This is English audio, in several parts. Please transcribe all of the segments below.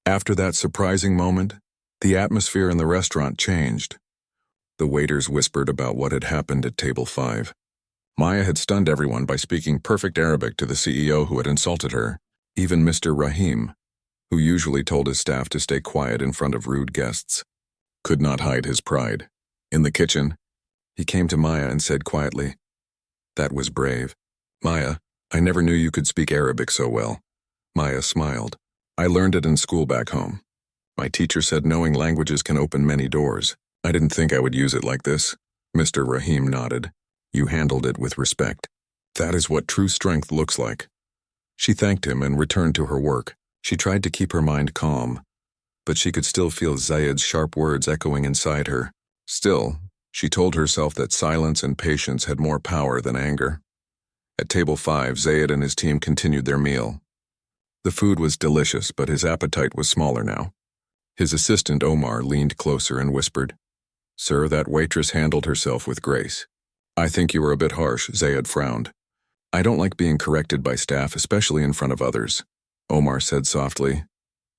After that surprising moment, the atmosphere in the restaurant changed. The waiters whispered about what had happened at table 5. Maya had stunned everyone by speaking perfect Arabic to the CEO who had insulted her. Even Mr. Rahim, who usually told his staff to stay quiet in front of rude guests, could not hide his pride. In the kitchen, he came to Maya and said quietly, "That was brave. Maya, I never knew you could speak Arabic so well." Maya smiled. "I learned it in school back home. My teacher said knowing languages can open many doors. I didn't think I would use it like this." Mr. Rahim nodded. "You handled it with respect. That is what true strength looks like." She thanked him and returned to her work. She tried to keep her mind calm, but she could still feel Zayed's sharp words echoing inside her. Still, she told herself that silence and patience had more power than anger. At table 5, Zayed and his team continued their meal. The food was delicious, but his appetite was smaller now. His assistant, Omar, leaned closer and whispered, "Sir, that waitress handled herself with grace." "I think you were a bit harsh," Zayed frowned. "I don't like being corrected by staff, especially in front of others." Omar said softly,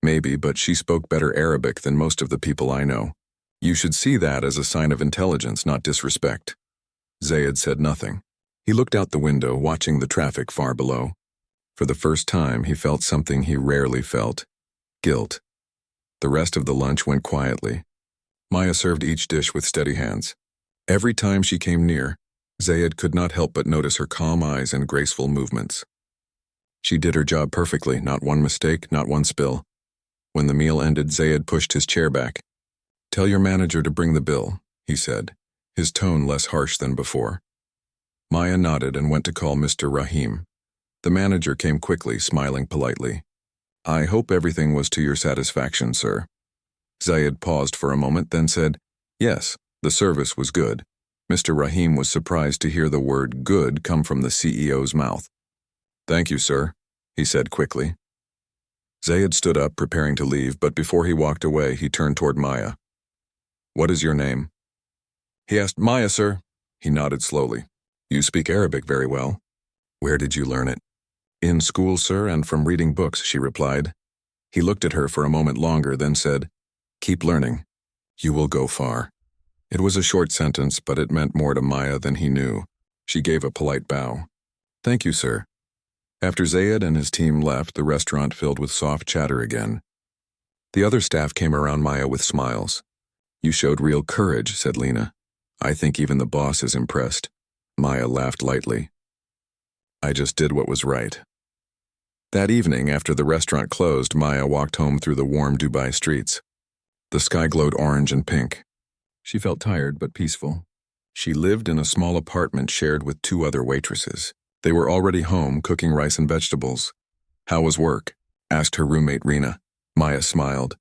"Maybe, but she spoke better Arabic than most of the people I know. You should see that as a sign of intelligence, not disrespect." Zayed said nothing. He looked out the window, watching the traffic far below. For the first time, he felt something he rarely felt: guilt. The rest of the lunch went quietly. Maya served each dish with steady hands. Every time she came near, Zayed could not help but notice her calm eyes and graceful movements. She did her job perfectly, not one mistake, not one spill. When the meal ended, Zayed pushed his chair back. "Tell your manager to bring the bill," he said, his tone less harsh than before. Maya nodded and went to call Mr. Rahim. The manager came quickly, smiling politely. "I hope everything was to your satisfaction, sir." Zayed paused for a moment, then said, "Yes, the service was good." Mr. Rahim was surprised to hear the word "good" come from the CEO's mouth. "Thank you, sir," he said quickly. Zayed stood up, preparing to leave, but before he walked away, he turned toward Maya. "What is your name?" He asked. "Maya, sir." He nodded slowly. "You speak Arabic very well. Where did you learn it?" "In school, sir, and from reading books," she replied. He looked at her for a moment longer, then said, "Keep learning. You will go far." It was a short sentence, but it meant more to Maya than he knew. She gave a polite bow. "Thank you, sir." After Zayed and his team left, the restaurant filled with soft chatter again. The other staff came around Maya with smiles. "You showed real courage," said Lena. "I think even the boss is impressed." Maya laughed lightly. "I just did what was right." That evening, after the restaurant closed, Maya walked home through the warm Dubai streets. The sky glowed orange and pink. She felt tired but peaceful. She lived in a small apartment shared with 2 other waitresses. They were already home, cooking rice and vegetables. "How was work?" asked her roommate Rena. Maya smiled.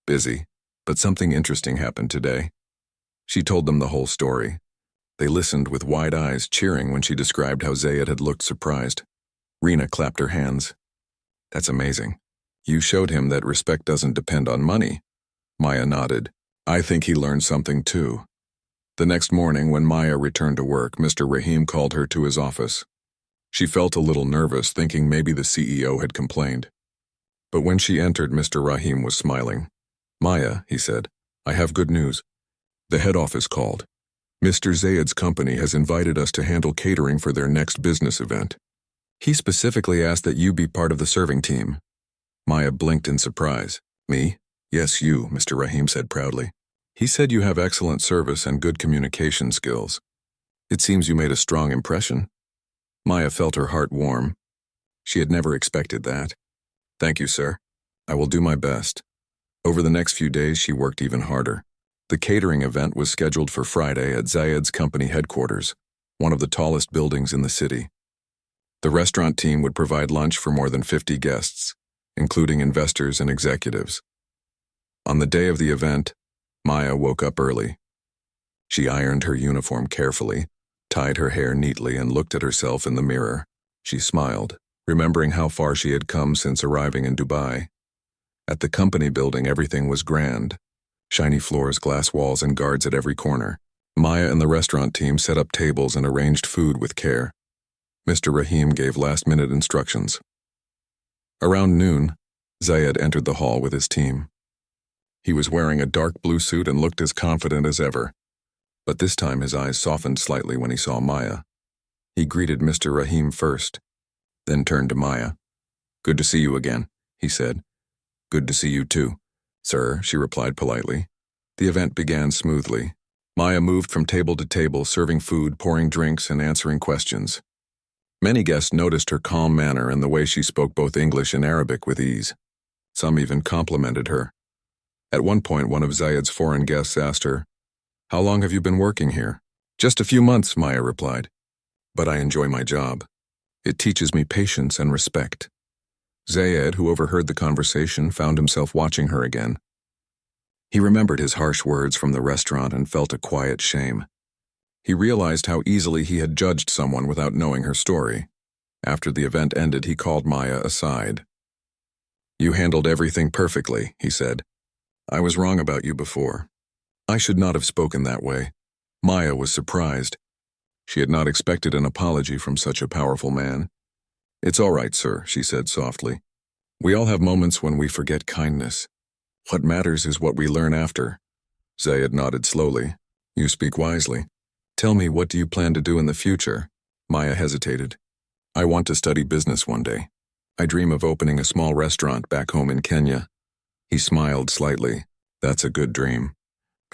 "Busy, but something interesting happened today." She told them the whole story. They listened with wide eyes, cheering when she described how Zayed had looked surprised. Rena clapped her hands. "That's amazing. You showed him that respect doesn't depend on money." Maya nodded. "I think he learned something too." The next morning, when Maya returned to work, Mr. Rahim called her to his office. She felt a little nervous, thinking maybe the CEO had complained. But when she entered, Mr. Rahim was smiling. "Maya," he said, "I have good news. The head office called. Mr. Zayed's company has invited us to handle catering for their next business event. He specifically asked that you be part of the serving team." Maya blinked in surprise. "Me?" "Yes, you," Mr. Rahim said proudly. "He said you have excellent service and good communication skills. It seems you made a strong impression." Maya felt her heart warm. She had never expected that. "Thank you, sir. I will do my best." Over the next few days, she worked even harder. The catering event was scheduled for Friday at Zayed's company headquarters, one of the tallest buildings in the city. The restaurant team would provide lunch for more than 50 guests, including investors and executives. On the day of the event, Maya woke up early. She ironed her uniform carefully, tied her hair neatly, and looked at herself in the mirror. She smiled, remembering how far she had come since arriving in Dubai. At the company building, everything was grand. Shiny floors, glass walls, and guards at every corner. Maya and the restaurant team set up tables and arranged food with care. Mr. Rahim gave last-minute instructions. Around noon, Zayed entered the hall with his team. He was wearing a dark blue suit and looked as confident as ever. But this time his eyes softened slightly when he saw Maya. He greeted Mr. Rahim first, then turned to Maya. "Good to see you again," he said. "Good to see you too, sir," she replied politely. The event began smoothly. Maya moved from table to table, serving food, pouring drinks, and answering questions. Many guests noticed her calm manner and the way she spoke both English and Arabic with ease. Some even complimented her. At one point, one of Zayed's foreign guests asked her, "How long have you been working here?" "Just a few months," Maya replied. "But I enjoy my job. It teaches me patience and respect." Zayed, who overheard the conversation, found himself watching her again. He remembered his harsh words from the restaurant and felt a quiet shame. He realized how easily he had judged someone without knowing her story. After the event ended, he called Maya aside. "You handled everything perfectly," he said. "I was wrong about you before. I should not have spoken that way." Maya was surprised. She had not expected an apology from such a powerful man. "It's all right, sir," she said softly. "We all have moments when we forget kindness. What matters is what we learn after." Zayed nodded slowly. "You speak wisely. Tell me, what do you plan to do in the future?" Maya hesitated. "I want to study business one day. I dream of opening a small restaurant back home in Kenya." He smiled slightly. "That's a good dream.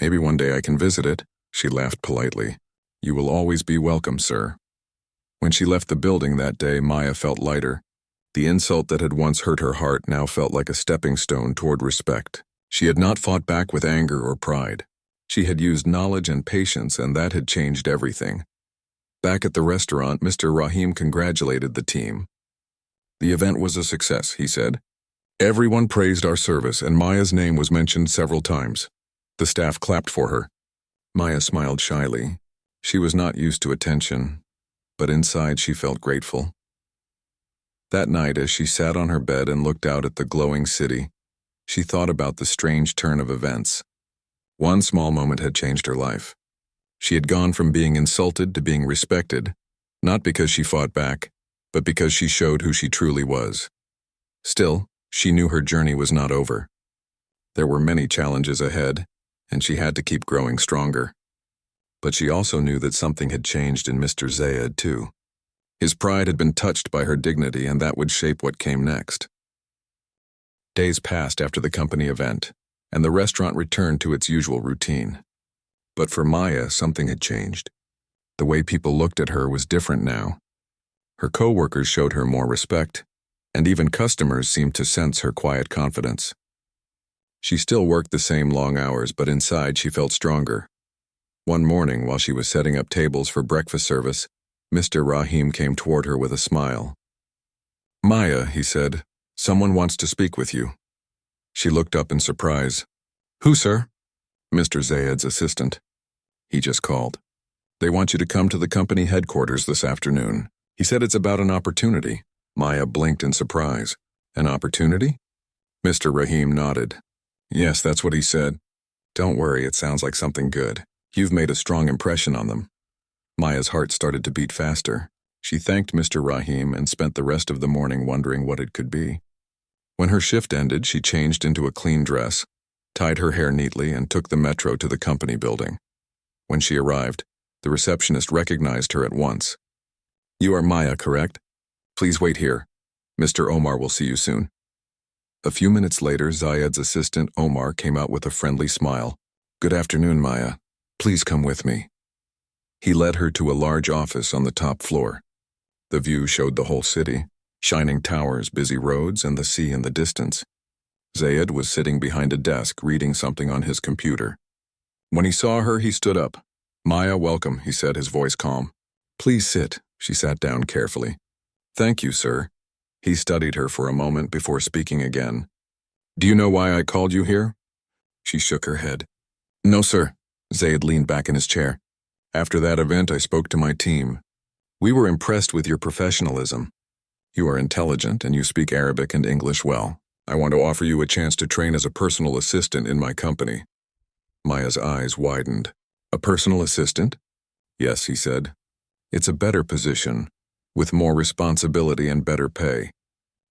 Maybe one day I can visit it." She laughed politely. "You will always be welcome, sir." When she left the building that day, Maya felt lighter. The insult that had once hurt her heart now felt like a stepping stone toward respect. She had not fought back with anger or pride. She had used knowledge and patience, and that had changed everything. Back at the restaurant, Mr. Rahim congratulated the team. "The event was a success," he said. "Everyone praised our service, and Maya's name was mentioned several times." The staff clapped for her. Maya smiled shyly. She was not used to attention, but inside she felt grateful. That night, as she sat on her bed and looked out at the glowing city, she thought about the strange turn of events. One small moment had changed her life. She had gone from being insulted to being respected, not because she fought back, but because she showed who she truly was. Still, she knew her journey was not over. There were many challenges ahead, and she had to keep growing stronger. But she also knew that something had changed in Mr. Zayed, too. His pride had been touched by her dignity, and that would shape what came next. Days passed after the company event, and the restaurant returned to its usual routine. But for Maya, something had changed. The way people looked at her was different now. Her co-workers showed her more respect, and even customers seemed to sense her quiet confidence. She still worked the same long hours, but inside she felt stronger. One morning, while she was setting up tables for breakfast service, Mr. Rahim came toward her with a smile. "Maya," he said, "someone wants to speak with you." She looked up in surprise. "Who, sir?" "Mr. Zayed's assistant. He just called. They want you to come to the company headquarters this afternoon. He said it's about an opportunity." Maya blinked in surprise. "An opportunity?" Mr. Rahim nodded. "Yes, that's what he said. Don't worry, it sounds like something good. You've made a strong impression on them." Maya's heart started to beat faster. She thanked Mr. Rahim and spent the rest of the morning wondering what it could be. When her shift ended, she changed into a clean dress, tied her hair neatly, and took the metro to the company building. When she arrived, the receptionist recognized her at once. "You are Maya, correct? Please wait here. Mr. Omar will see you soon." A few minutes later, Zayed's assistant, Omar, came out with a friendly smile. "Good afternoon, Maya. Please come with me." He led her to a large office on the top floor. The view showed the whole city, shining towers, busy roads, and the sea in the distance. Zayed was sitting behind a desk, reading something on his computer. When he saw her, he stood up. "Maya, welcome," he said, his voice calm. "Please sit." She sat down carefully. "Thank you, sir." He studied her for a moment before speaking again. "Do you know why I called you here?" She shook her head. "No, sir." Zayed leaned back in his chair. "After that event, I spoke to my team. We were impressed with your professionalism. You are intelligent and you speak Arabic and English well. I want to offer you a chance to train as a personal assistant in my company." Maya's eyes widened. "A personal assistant?" "Yes," he said. "It's a better position, with more responsibility and better pay.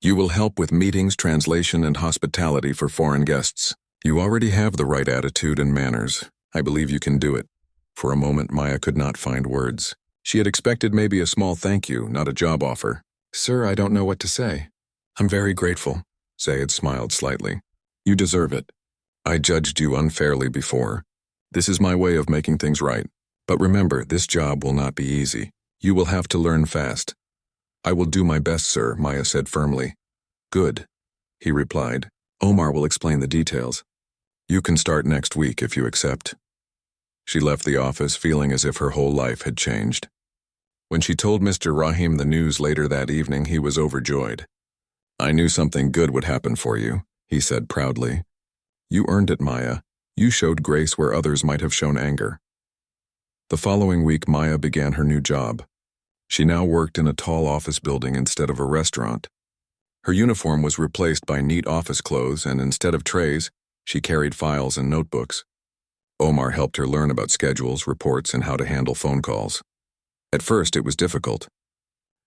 You will help with meetings, translation, and hospitality for foreign guests. You already have the right attitude and manners. I believe you can do it." For a moment, Maya could not find words. She had expected maybe a small thank you, not a job offer. "Sir, I don't know what to say." "I'm very grateful." Zayed smiled slightly. "You deserve it. I judged you unfairly before. This is my way of making things right. But remember, this job will not be easy. You will have to learn fast." "I will do my best, sir," Maya said firmly. "Good," he replied. "Omar will explain the details. You can start next week if you accept." She left the office feeling as if her whole life had changed. When she told Mr. Rahim the news later that evening, he was overjoyed. "I knew something good would happen for you," he said proudly. "You earned it, Maya. You showed grace where others might have shown anger." The following week, Maya began her new job. She now worked in a tall office building instead of a restaurant. Her uniform was replaced by neat office clothes, and instead of trays, she carried files and notebooks. Omar helped her learn about schedules, reports, and how to handle phone calls. At first, it was difficult.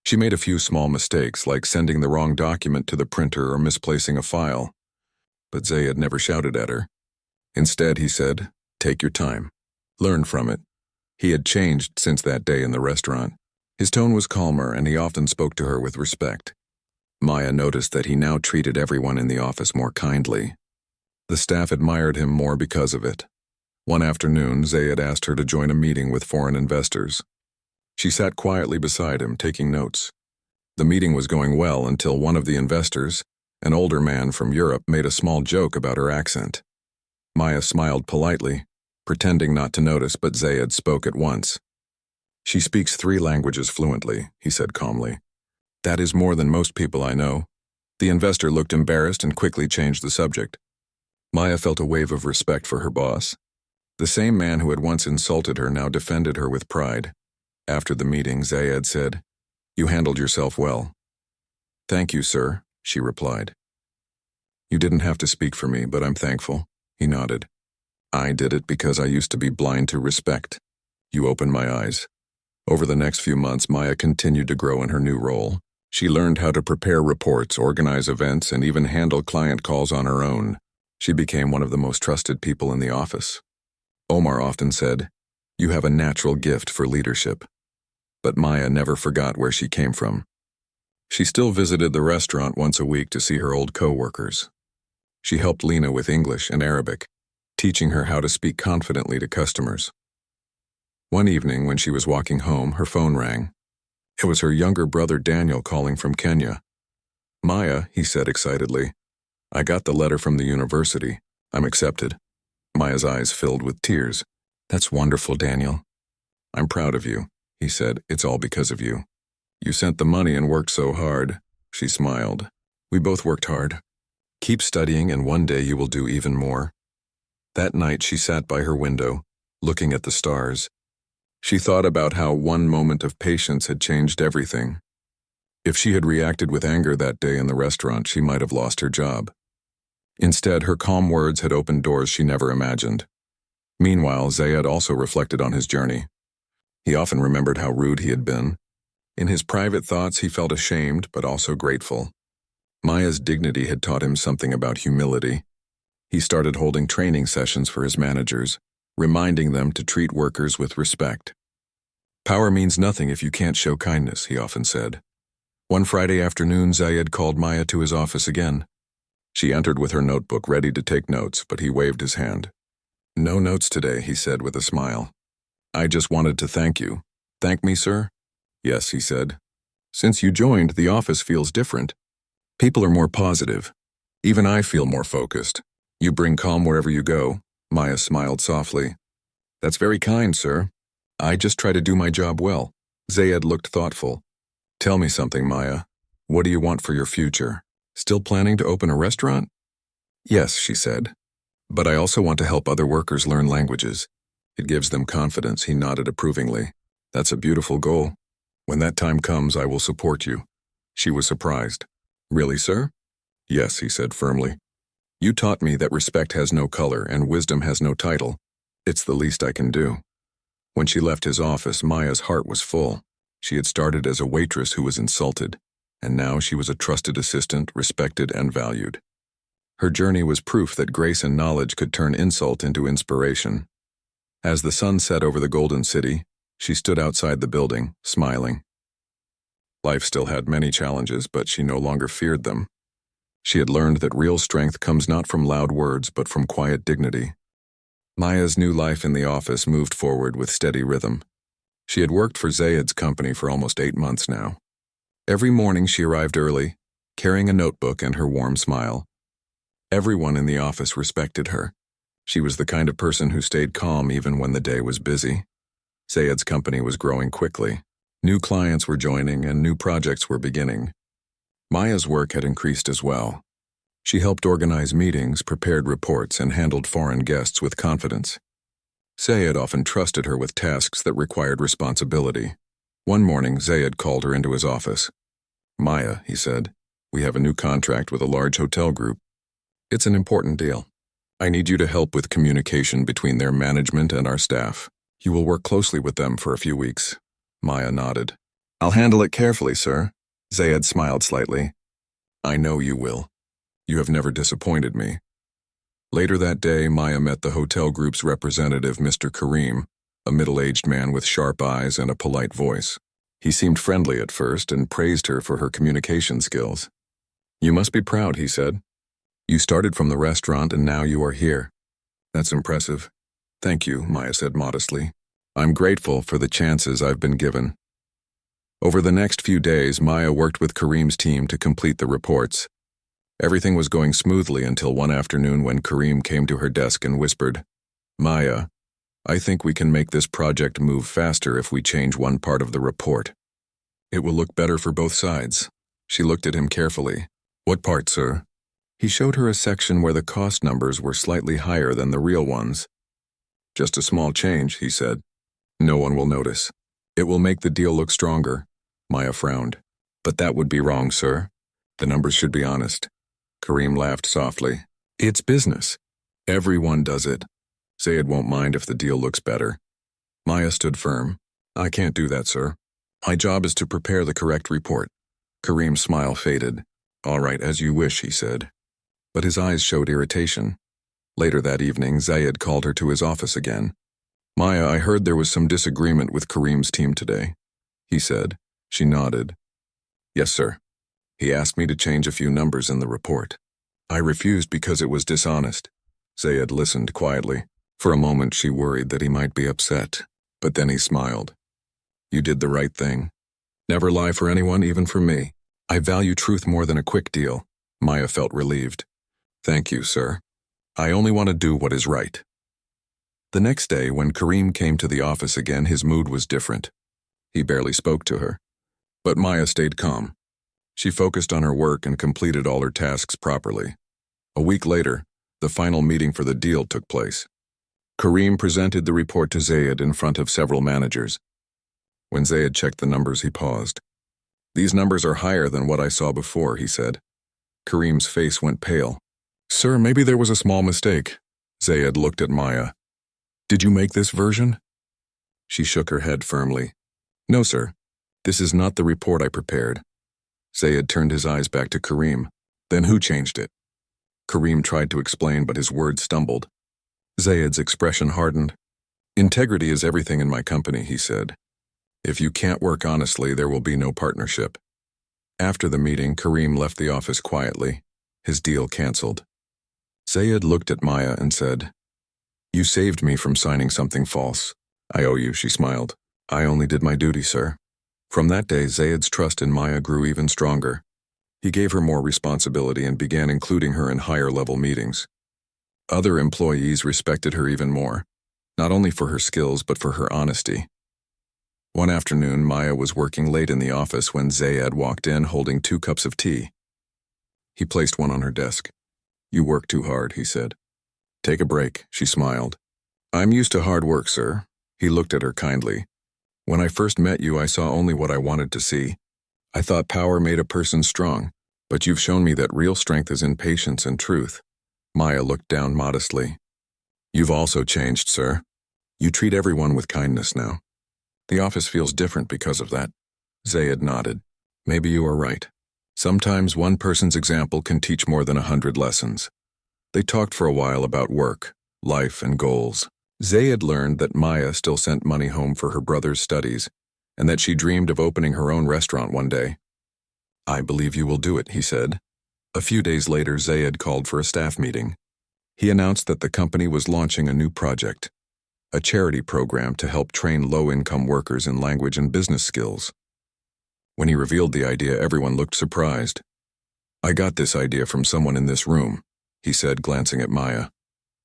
She made a few small mistakes, like sending the wrong document to the printer or misplacing a file. But Zayed never shouted at her. Instead, he said, "Take your time. Learn from it." He had changed since that day in the restaurant. His tone was calmer, and he often spoke to her with respect. Maya noticed that he now treated everyone in the office more kindly. The staff admired him more because of it. One afternoon, Zayed asked her to join a meeting with foreign investors. She sat quietly beside him, taking notes. The meeting was going well until one of the investors, an older man from Europe, made a small joke about her accent. Maya smiled politely, pretending not to notice, but Zayed spoke at once. "She speaks 3 languages fluently," he said calmly. "That is more than most people I know." The investor looked embarrassed and quickly changed the subject. Maya felt a wave of respect for her boss. The same man who had once insulted her now defended her with pride. After the meeting, Zayed said, "You handled yourself well." "Thank you, sir," she replied. "You didn't have to speak for me, but I'm thankful," he nodded. "I did it because I used to be blind to respect. You opened my eyes." Over the next few months, Maya continued to grow in her new role. She learned how to prepare reports, organize events, and even handle client calls on her own. She became one of the most trusted people in the office. Omar often said, "You have a natural gift for leadership." But Maya never forgot where she came from. She still visited the restaurant once a week to see her old co-workers. She helped Lena with English and Arabic, teaching her how to speak confidently to customers. One evening, when she was walking home, her phone rang. It was her younger brother Daniel calling from Kenya. "Maya," he said excitedly, "I got the letter from the university. I'm accepted." Maya's eyes filled with tears. "That's wonderful, Daniel." "I'm proud of you," he said. "It's all because of you. You sent the money and worked so hard." She smiled. "We both worked hard. Keep studying, and one day you will do even more." That night she sat by her window, looking at the stars. She thought about how one moment of patience had changed everything. If she had reacted with anger that day in the restaurant, she might have lost her job. Instead, her calm words had opened doors she never imagined. Meanwhile, Zayed also reflected on his journey. He often remembered how rude he had been. In his private thoughts, he felt ashamed, but also grateful. Maya's dignity had taught him something about humility. He started holding training sessions for his managers, reminding them to treat workers with respect. "Power means nothing if you can't show kindness," he often said. One Friday afternoon, Zayed called Maya to his office again. She entered with her notebook, ready to take notes, but he waved his hand. "No notes today," he said with a smile. "I just wanted to thank you." "Thank me, sir?" "Yes," he said. "Since you joined, the office feels different. People are more positive. Even I feel more focused. You bring calm wherever you go." Maya smiled softly. "That's very kind, sir. I just try to do my job well." Zayed looked thoughtful. "Tell me something, Maya. What do you want for your future? Still planning to open a restaurant?" "Yes," she said. "But I also want to help other workers learn languages. It gives them confidence." He nodded approvingly. "That's a beautiful goal. When that time comes, I will support you." She was surprised. "Really, sir?" "Yes," he said firmly. "You taught me that respect has no color and wisdom has no title. It's the least I can do." When she left his office, Maya's heart was full. She had started as a waitress who was insulted, and now she was a trusted assistant, respected and valued. Her journey was proof that grace and knowledge could turn insult into inspiration. As the sun set over the Golden City, she stood outside the building, smiling. Life still had many challenges, but she no longer feared them. She had learned that real strength comes not from loud words, but from quiet dignity. Maya's new life in the office moved forward with steady rhythm. She had worked for Zayed's company for almost 8 months now. Every morning she arrived early, carrying a notebook and her warm smile. Everyone in the office respected her. She was the kind of person who stayed calm even when the day was busy. Zayed's company was growing quickly. New clients were joining and new projects were beginning. Maya's work had increased as well. She helped organize meetings, prepared reports, and handled foreign guests with confidence. Zayed often trusted her with tasks that required responsibility. One morning, Zayed called her into his office. "Maya," he said, "we have a new contract with a large hotel group. It's an important deal. I need you to help with communication between their management and our staff. You will work closely with them for a few weeks." Maya nodded. "I'll handle it carefully, sir." Zayed smiled slightly. "I know you will. You have never disappointed me." Later that day, Maya met the hotel group's representative, Mr. Kareem, a middle-aged man with sharp eyes and a polite voice. He seemed friendly at first and praised her for her communication skills. "You must be proud," he said. "You started from the restaurant and now you are here." "That's impressive." "Thank you," Maya said modestly. "I'm grateful for the chances I've been given." Over the next few days, Maya worked with Kareem's team to complete the reports. Everything was going smoothly until one afternoon when Kareem came to her desk and whispered, "Maya, I think we can make this project move faster if we change one part of the report. It will look better for both sides." She looked at him carefully. "What part, sir?" He showed her a section where the cost numbers were slightly higher than the real ones. "Just a small change," he said. "No one will notice. It will make the deal look stronger." Maya frowned. "But that would be wrong, sir. The numbers should be honest." Kareem laughed softly. "It's business. Everyone does it. Zayed won't mind if the deal looks better." Maya stood firm. "I can't do that, sir. My job is to prepare the correct report." Kareem's smile faded. "All right, as you wish," he said. But his eyes showed irritation. Later that evening, Zayed called her to his office again. "Maya, I heard there was some disagreement with Kareem's team today," he said. She nodded. "Yes, sir. He asked me to change a few numbers in the report. I refused because it was dishonest." Zayed listened quietly. For a moment she worried that he might be upset, but then he smiled. "You did the right thing. Never lie for anyone, even for me. I value truth more than a quick deal." Maya felt relieved. "Thank you, sir. I only want to do what is right." The next day, when Kareem came to the office again, his mood was different. He barely spoke to her. But Maya stayed calm. She focused on her work and completed all her tasks properly. A week later, the final meeting for the deal took place. Kareem presented the report to Zayed in front of several managers. When Zayed checked the numbers, he paused. "These numbers are higher than what I saw before," he said. Kareem's face went pale. "Sir, maybe there was a small mistake." Zayed looked at Maya. "Did you make this version?" She shook her head firmly. "No, sir. This is not the report I prepared." Zayed turned his eyes back to Kareem. "Then who changed it?" Kareem tried to explain, but his words stumbled. Zayed's expression hardened. "Integrity is everything in my company," he said. "If you can't work honestly, there will be no partnership." After the meeting, Kareem left the office quietly, his deal canceled. Zayed looked at Maya and said, "You saved me from signing something false. I owe you," she smiled. "I only did my duty, sir." From that day, Zayed's trust in Maya grew even stronger. He gave her more responsibility and began including her in higher-level meetings. Other employees respected her even more, not only for her skills but for her honesty. One afternoon, Maya was working late in the office when Zayed walked in holding 2 cups of tea. He placed one on her desk. "You work too hard," he said. "Take a break," she smiled. "I'm used to hard work, sir." He looked at her kindly. "When I first met you, I saw only what I wanted to see. I thought power made a person strong, but you've shown me that real strength is in patience and truth." Maya looked down modestly. "You've also changed, sir. You treat everyone with kindness now. The office feels different because of that." Zayed nodded. "Maybe you are right. Sometimes one person's example can teach more than 100 lessons. They talked for a while about work, life, and goals. Zayed learned that Maya still sent money home for her brother's studies, and that she dreamed of opening her own restaurant one day. "I believe you will do it," he said. A few days later, Zayed called for a staff meeting. He announced that the company was launching a new project, a charity program to help train low-income workers in language and business skills. When he revealed the idea, everyone looked surprised. "I got this idea from someone in this room," he said, glancing at Maya.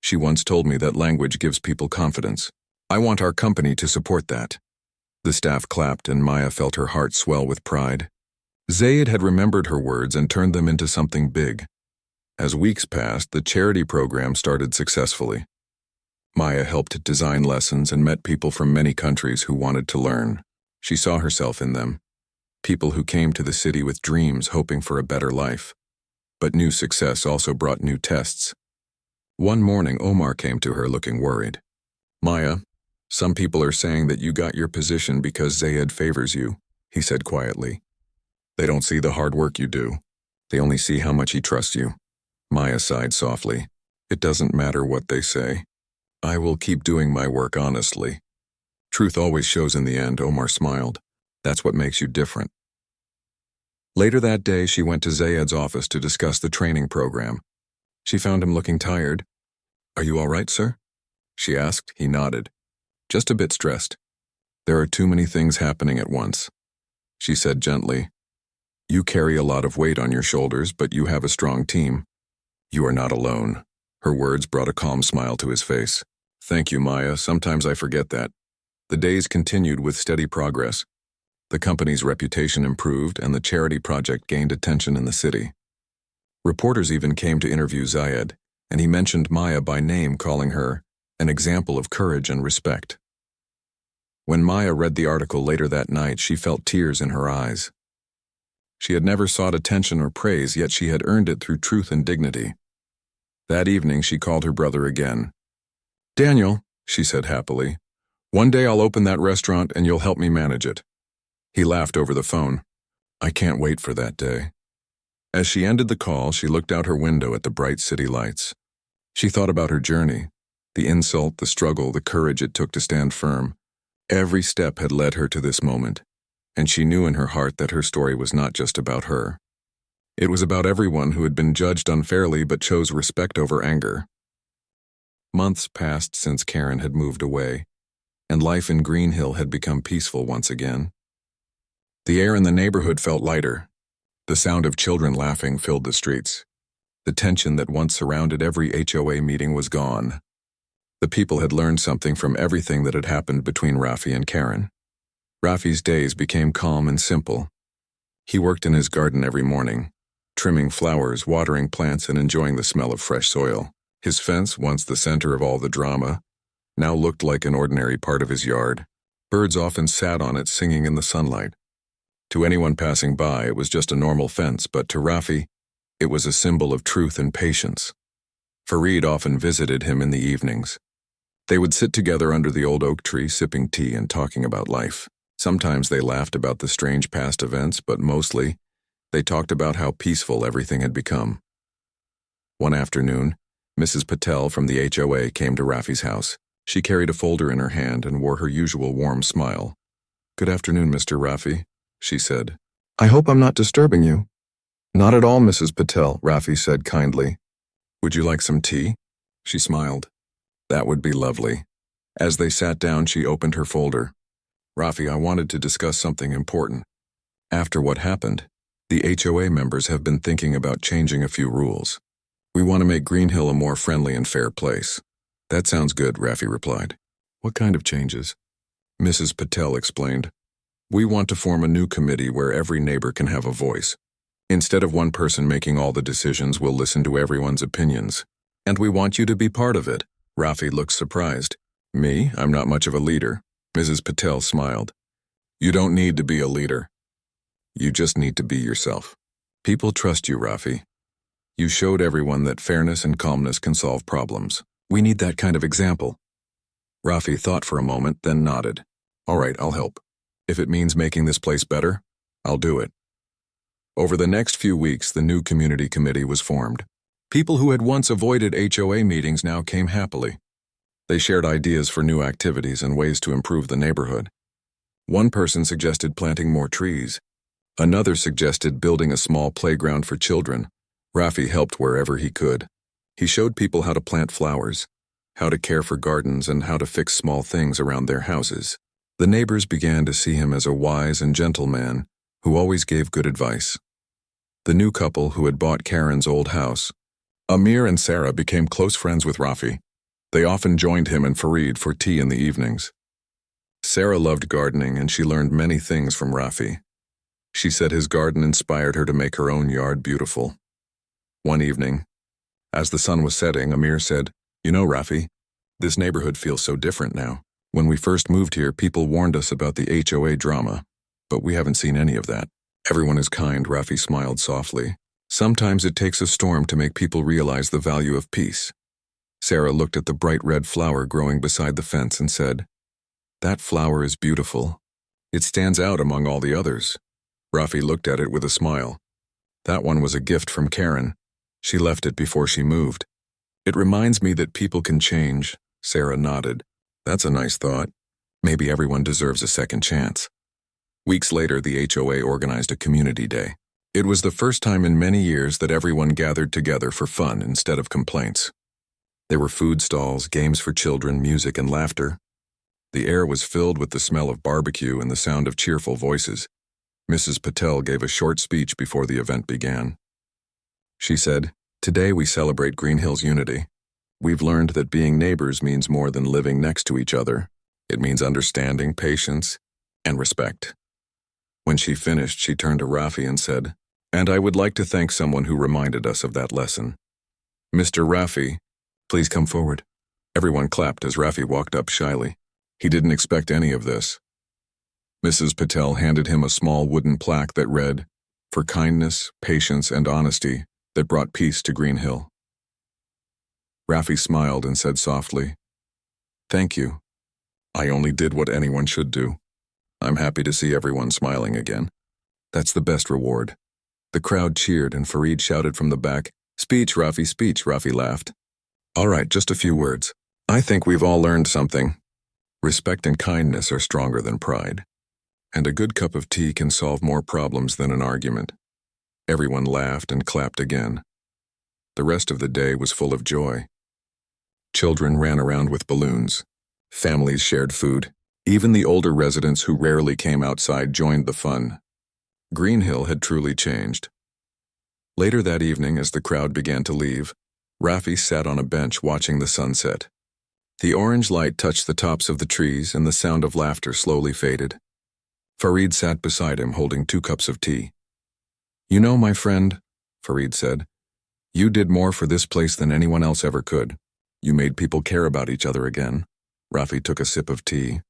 "She once told me that language gives people confidence. I want our company to support that." The staff clapped, and Maya felt her heart swell with pride. Zayed had remembered her words and turned them into something big. As weeks passed, the charity program started successfully. Maya helped design lessons and met people from many countries who wanted to learn. She saw herself in them. People who came to the city with dreams, hoping for a better life. But new success also brought new tests. One morning, Omar came to her looking worried. "Maya, some people are saying that you got your position because Zayed favors you," he said quietly. "They don't see the hard work you do. They only see how much he trusts you." Maya sighed softly. "It doesn't matter what they say. I will keep doing my work honestly." "Truth always shows in the end," Omar smiled. "That's what makes you different." Later that day, she went to Zayed's office to discuss the training program. She found him looking tired. "Are you all right, sir?" she asked. He nodded. "Just a bit stressed. There are too many things happening at once," she said gently. "You carry a lot of weight on your shoulders, but you have a strong team. You are not alone." Her words brought a calm smile to his face. "Thank you, Maya. Sometimes I forget that." The days continued with steady progress. The company's reputation improved, and the charity project gained attention in the city. Reporters even came to interview Zayed, and he mentioned Maya by name, calling her an example of courage and respect. When Maya read the article later that night, she felt tears in her eyes. She had never sought attention or praise, yet she had earned it through truth and dignity. That evening, she called her brother again. "Daniel," she said happily, "one day I'll open that restaurant and you'll help me manage it." He laughed over the phone. "I can't wait for that day." As she ended the call, she looked out her window at the bright city lights. She thought about her journey, the insult, the struggle, the courage it took to stand firm. Every step had led her to this moment, and she knew in her heart that her story was not just about her. It was about everyone who had been judged unfairly but chose respect over anger. Months passed since Karen had moved away, and life in Green Hill had become peaceful once again. The air in the neighborhood felt lighter. The sound of children laughing filled the streets. The tension that once surrounded every HOA meeting was gone. The people had learned something from everything that had happened between Rafi and Karen. Rafi's days became calm and simple. He worked in his garden every morning, trimming flowers, watering plants, and enjoying the smell of fresh soil. His fence, once the center of all the drama, now looked like an ordinary part of his yard. Birds often sat on it, singing in the sunlight. To anyone passing by, it was just a normal fence, but to Rafi, it was a symbol of truth and patience. Fareed often visited him in the evenings. They would sit together under the old oak tree, sipping tea and talking about life. Sometimes they laughed about the strange past events, but mostly, they talked about how peaceful everything had become. One afternoon, Mrs. Patel from the HOA came to Rafi's house. She carried a folder in her hand and wore her usual warm smile. "Good afternoon, Mr. Rafi," she said. "I hope I'm not disturbing you." "Not at all, Mrs. Patel," Rafi said kindly. "Would you like some tea?" She smiled. "That would be lovely." As they sat down, she opened her folder. "Rafi, I wanted to discuss something important. After what happened, the HOA members have been thinking about changing a few rules. We want to make Green Hill a more friendly and fair place." "That sounds good," Rafi replied. "What kind of changes?" Mrs. Patel explained. "We want to form a new committee where every neighbor can have a voice. Instead of one person making all the decisions, we'll listen to everyone's opinions. And we want you to be part of it." Rafi looked surprised. "Me? I'm not much of a leader." Mrs. Patel smiled. "You don't need to be a leader. You just need to be yourself. People trust you, Rafi. You showed everyone that fairness and calmness can solve problems. We need that kind of example." Rafi thought for a moment, then nodded. "All right, I'll help. If it means making this place better, I'll do it." Over the next few weeks, the new community committee was formed. People who had once avoided HOA meetings now came happily. They shared ideas for new activities and ways to improve the neighborhood. One person suggested planting more trees. Another suggested building a small playground for children. Rafi helped wherever he could. He showed people how to plant flowers, how to care for gardens, and how to fix small things around their houses. The neighbors began to see him as a wise and gentle man who always gave good advice. The new couple who had bought Karen's old house, Amir and Sarah, became close friends with Rafi. They often joined him and Farid for tea in the evenings. Sarah loved gardening, and she learned many things from Rafi. She said his garden inspired her to make her own yard beautiful. One evening, as the sun was setting, Amir said, "You know, Rafi, this neighborhood feels so different now. When we first moved here, people warned us about the HOA drama, but we haven't seen any of that." "Everyone is kind," Rafi smiled softly. "Sometimes it takes a storm to make people realize the value of peace." Sarah looked at the bright red flower growing beside the fence and said, "That flower is beautiful. It stands out among all the others." Rafi looked at it with a smile. "That one was a gift from Karen. She left it before she moved." "It reminds me that people can change," Sarah nodded. "That's a nice thought. Maybe everyone deserves a second chance." Weeks later, the HOA organized a community day. It was the first time in many years that everyone gathered together for fun instead of complaints. There were food stalls, games for children, music, and laughter. The air was filled with the smell of barbecue and the sound of cheerful voices. Mrs. Patel gave a short speech before the event began. She said, "Today we celebrate Green Hill's unity. We've learned that being neighbors means more than living next to each other. It means understanding, patience, and respect." When she finished, she turned to Rafi and said, "And I would like to thank someone who reminded us of that lesson. Mr. Rafi, please come forward." Everyone clapped as Rafi walked up shyly. He didn't expect any of this. Mrs. Patel handed him a small wooden plaque that read, "For kindness, patience, and honesty that brought peace to Green Hill." Rafi smiled and said softly, "Thank you. I only did what anyone should do. I'm happy to see everyone smiling again. That's the best reward." The crowd cheered and Farid shouted from the back, "Speech, Rafi, speech." Rafi laughed. "All right, just a few words. I think we've all learned something. Respect and kindness are stronger than pride. And a good cup of tea can solve more problems than an argument." Everyone laughed and clapped again. The rest of the day was full of joy. Children ran around with balloons. Families shared food. Even the older residents who rarely came outside joined the fun. Green Hill had truly changed. Later that evening, as the crowd began to leave, Rafi sat on a bench watching the sunset. The orange light touched the tops of the trees and the sound of laughter slowly faded. Farid sat beside him holding 2 cups of tea. "You know, my friend," Farid said, "you did more for this place than anyone else ever could. You made people care about each other again." Rafi took a sip of tea.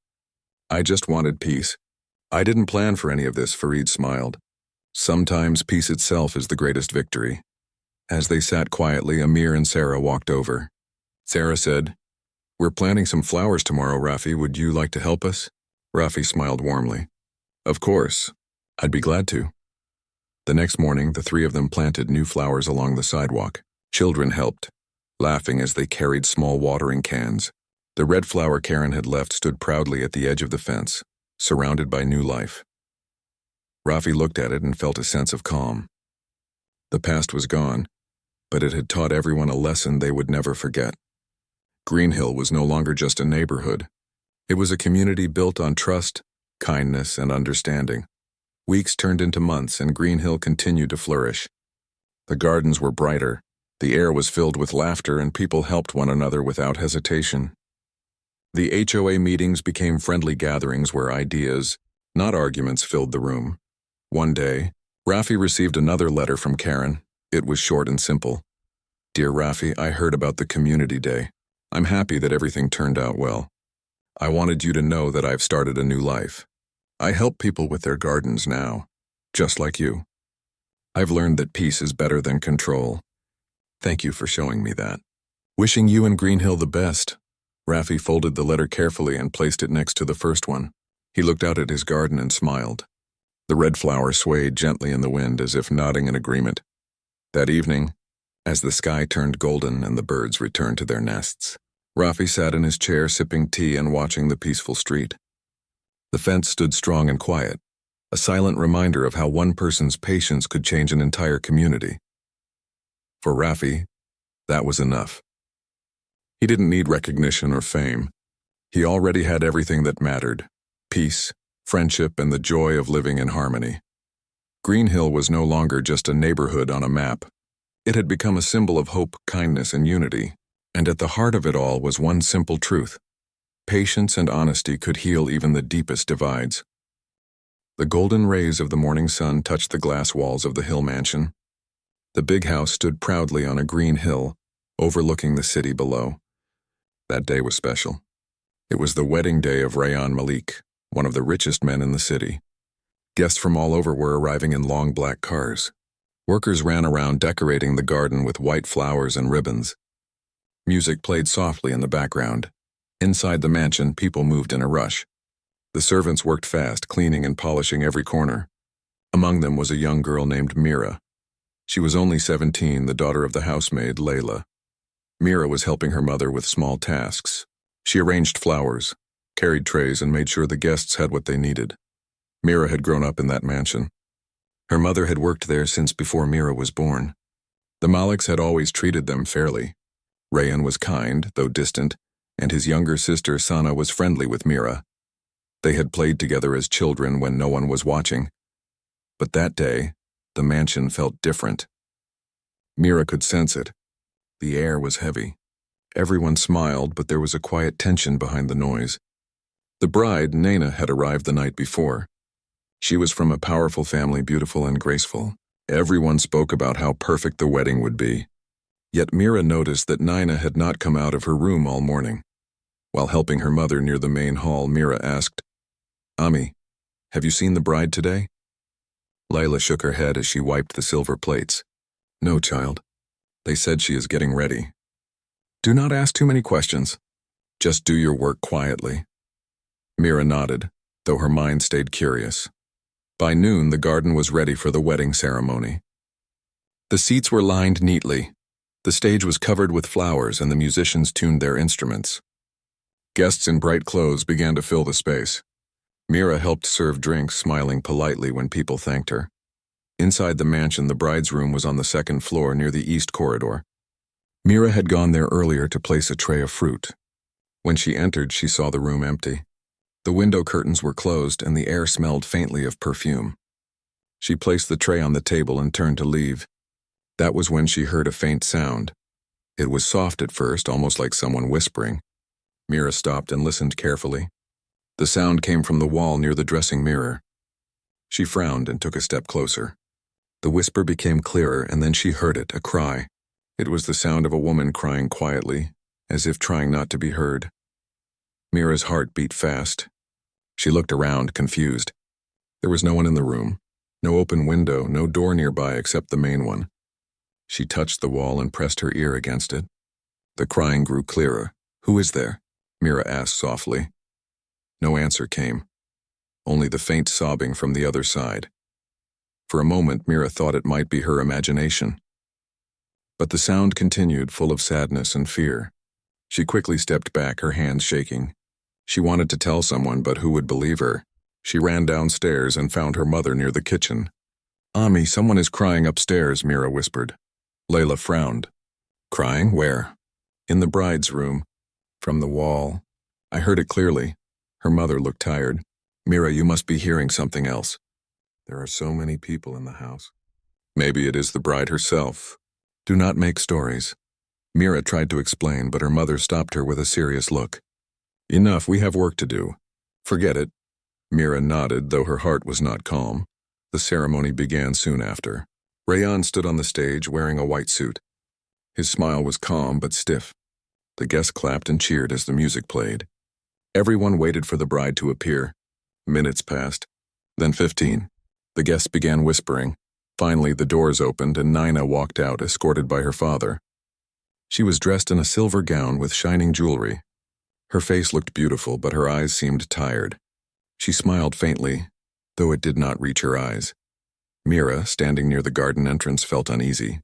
"I just wanted peace. I didn't plan for any of this," Farid smiled. "Sometimes peace itself is the greatest victory." As they sat quietly, Amir and Sarah walked over. Sarah said, "We're planting some flowers tomorrow, Rafi. Would you like to help us?" Rafi smiled warmly. "Of course. I'd be glad to." The next morning, the 3 of them planted new flowers along the sidewalk. Children helped, laughing as they carried small watering cans. The red flower Karen had left stood proudly at the edge of the fence, surrounded by new life. Rafi looked at it and felt a sense of calm. The past was gone, but it had taught everyone a lesson they would never forget. Green Hill was no longer just a neighborhood. It was a community built on trust, kindness, and understanding. Weeks turned into months, and Green Hill continued to flourish. The gardens were brighter, the air was filled with laughter, and people helped one another without hesitation. The HOA meetings became friendly gatherings where ideas, not arguments, filled the room. One day, Rafi received another letter from Karen. It was short and simple. "Dear Rafi, I heard about the community day. I'm happy that everything turned out well. I wanted you to know that I've started a new life. I help people with their gardens now, just like you. I've learned that peace is better than control. Thank you for showing me that. Wishing you and Green Hill the best." Rafi folded the letter carefully and placed it next to the first one. He looked out at his garden and smiled. The red flower swayed gently in the wind as if nodding in agreement. That evening, as the sky turned golden and the birds returned to their nests, Rafi sat in his chair sipping tea and watching the peaceful street. The fence stood strong and quiet, a silent reminder of how one person's patience could change an entire community. For Rafi, that was enough. He didn't need recognition or fame. He already had everything that mattered: peace, friendship, and the joy of living in harmony. Green Hill was no longer just a neighborhood on a map. It had become a symbol of hope, kindness, and unity. And at the heart of it all was one simple truth: patience and honesty could heal even the deepest divides. The golden rays of the morning sun touched the glass walls of the Hill mansion. The big house stood proudly on a green hill, overlooking the city below. That day was special. It was the wedding day of Rayan Malik, one of the richest men in the city. Guests from all over were arriving in long black cars. Workers ran around decorating the garden with white flowers and ribbons. Music played softly in the background. Inside the mansion, people moved in a rush. The servants worked fast, cleaning and polishing every corner. Among them was a young girl named Mira. She was only 17, the daughter of the housemaid, Layla. Mira was helping her mother with small tasks. She arranged flowers, carried trays, and made sure the guests had what they needed. Mira had grown up in that mansion. Her mother had worked there since before Mira was born. The Maliks had always treated them fairly. Rayan was kind, though distant, and his younger sister Sana was friendly with Mira. They had played together as children when no one was watching. But that day, the mansion felt different. Mira could sense it. The air was heavy. Everyone smiled, but there was a quiet tension behind the noise. The bride, Naina, had arrived the night before. She was from a powerful family, beautiful and graceful. Everyone spoke about how perfect the wedding would be. Yet Mira noticed that Naina had not come out of her room all morning. While helping her mother near the main hall, Mira asked, "Ami, have you seen the bride today?" Layla shook her head as she wiped the silver plates. "No, child. They said she is getting ready." "Do not ask too many questions. Just do your work quietly." Mira nodded, though her mind stayed curious. By noon, the garden was ready for the wedding ceremony. The seats were lined neatly. The stage was covered with flowers and the musicians tuned their instruments. Guests in bright clothes began to fill the space. Mira helped serve drinks, smiling politely when people thanked her. Inside the mansion, the bride's room was on the second floor near the east corridor. Mira had gone there earlier to place a tray of fruit. When she entered, she saw the room empty. The window curtains were closed and the air smelled faintly of perfume. She placed the tray on the table and turned to leave. That was when she heard a faint sound. It was soft at first, almost like someone whispering. Mira stopped and listened carefully. The sound came from the wall near the dressing mirror. She frowned and took a step closer. The whisper became clearer, and then she heard it, a cry. It was the sound of a woman crying quietly, as if trying not to be heard. Mira's heart beat fast. She looked around, confused. There was no one in the room, no open window, no door nearby except the main one. She touched the wall and pressed her ear against it. The crying grew clearer. "Who is there?" Mira asked softly. No answer came, only the faint sobbing from the other side. For a moment, Mira thought it might be her imagination. But the sound continued, full of sadness and fear. She quickly stepped back, her hands shaking. She wanted to tell someone, but who would believe her? She ran downstairs and found her mother near the kitchen. "Ami, someone is crying upstairs," Mira whispered. Layla frowned. "Crying? Where?" "In the bride's room. From the wall. I heard it clearly." Her mother looked tired. "Mira, you must be hearing something else. There are so many people in the house. Maybe it is the bride herself. Do not make stories." Mira tried to explain, but her mother stopped her with a serious look. "Enough, we have work to do. Forget it." Mira nodded, though her heart was not calm. The ceremony began soon after. Rayan stood on the stage wearing a white suit. His smile was calm but stiff. The guests clapped and cheered as the music played. Everyone waited for the bride to appear. Minutes passed, then 15. The guests began whispering. Finally, the doors opened and Naina walked out, escorted by her father. She was dressed in a silver gown with shining jewelry. Her face looked beautiful, but her eyes seemed tired. She smiled faintly, though it did not reach her eyes. Mira, standing near the garden entrance, felt uneasy.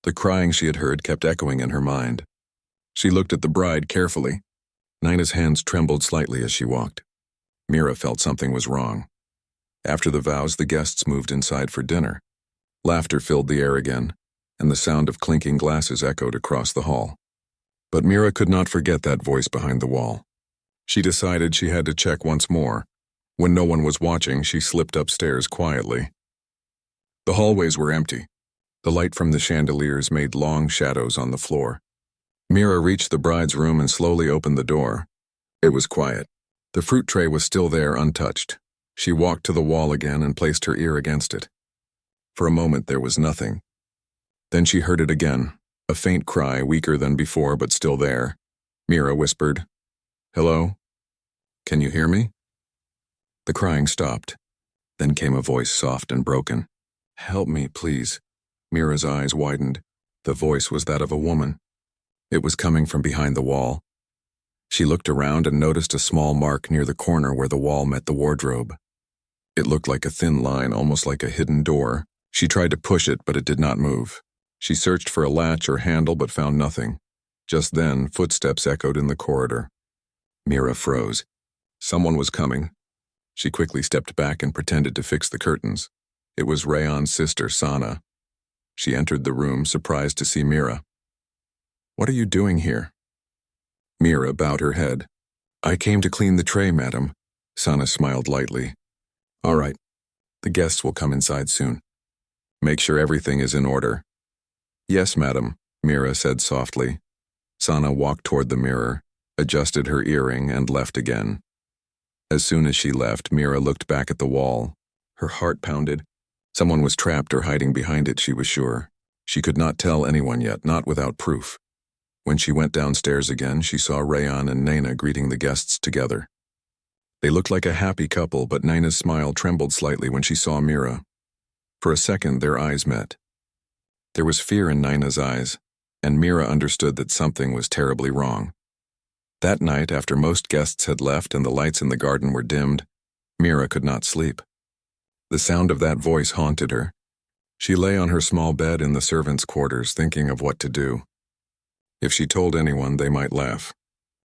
The crying she had heard kept echoing in her mind. She looked at the bride carefully. Nina's hands trembled slightly as she walked. Mira felt something was wrong. After the vows, the guests moved inside for dinner. Laughter filled the air again, and the sound of clinking glasses echoed across the hall. But Mira could not forget that voice behind the wall. She decided she had to check once more. When no one was watching, she slipped upstairs quietly. The hallways were empty. The light from the chandeliers made long shadows on the floor. Mira reached the bride's room and slowly opened the door. It was quiet. The fruit tray was still there, untouched. She walked to the wall again and placed her ear against it. For a moment there was nothing. Then she heard it again, a faint cry, weaker than before but still there. Mira whispered, "Hello? Can you hear me?" The crying stopped. Then came a voice, soft and broken. "Help me, please." Mira's eyes widened. The voice was that of a woman. It was coming from behind the wall. She looked around and noticed a small mark near the corner where the wall met the wardrobe. It looked like a thin line, almost like a hidden door. She tried to push it, but it did not move. She searched for a latch or handle but found nothing. Just then, footsteps echoed in the corridor. Mira froze. Someone was coming. She quickly stepped back and pretended to fix the curtains. It was Rayon's sister, Sana. She entered the room, surprised to see Mira. "What are you doing here?" Mira bowed her head. "I came to clean the tray, madam." Sana smiled lightly. "All right. The guests will come inside soon. Make sure everything is in order." "Yes, madam," Mira said softly. Sana walked toward the mirror, adjusted her earring, and left again. As soon as she left, Mira looked back at the wall. Her heart pounded. Someone was trapped or hiding behind it, she was sure. She could not tell anyone yet, not without proof. When she went downstairs again, she saw Rayon and Naina greeting the guests together. They looked like a happy couple, but Naina's smile trembled slightly when she saw Mira. For a second, their eyes met. There was fear in Naina's eyes, and Mira understood that something was terribly wrong. That night, after most guests had left and the lights in the garden were dimmed, Mira could not sleep. The sound of that voice haunted her. She lay on her small bed in the servants' quarters, thinking of what to do. If she told anyone, they might laugh.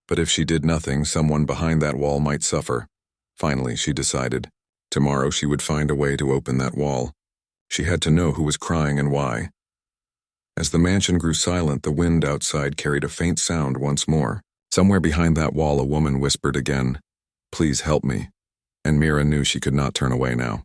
But if she did nothing, someone behind that wall might suffer. Finally, she decided. Tomorrow she would find a way to open that wall. She had to know who was crying and why. As the mansion grew silent, the wind outside carried a faint sound once more. Somewhere behind that wall, a woman whispered again, "Please help me." And Mira knew she could not turn away now.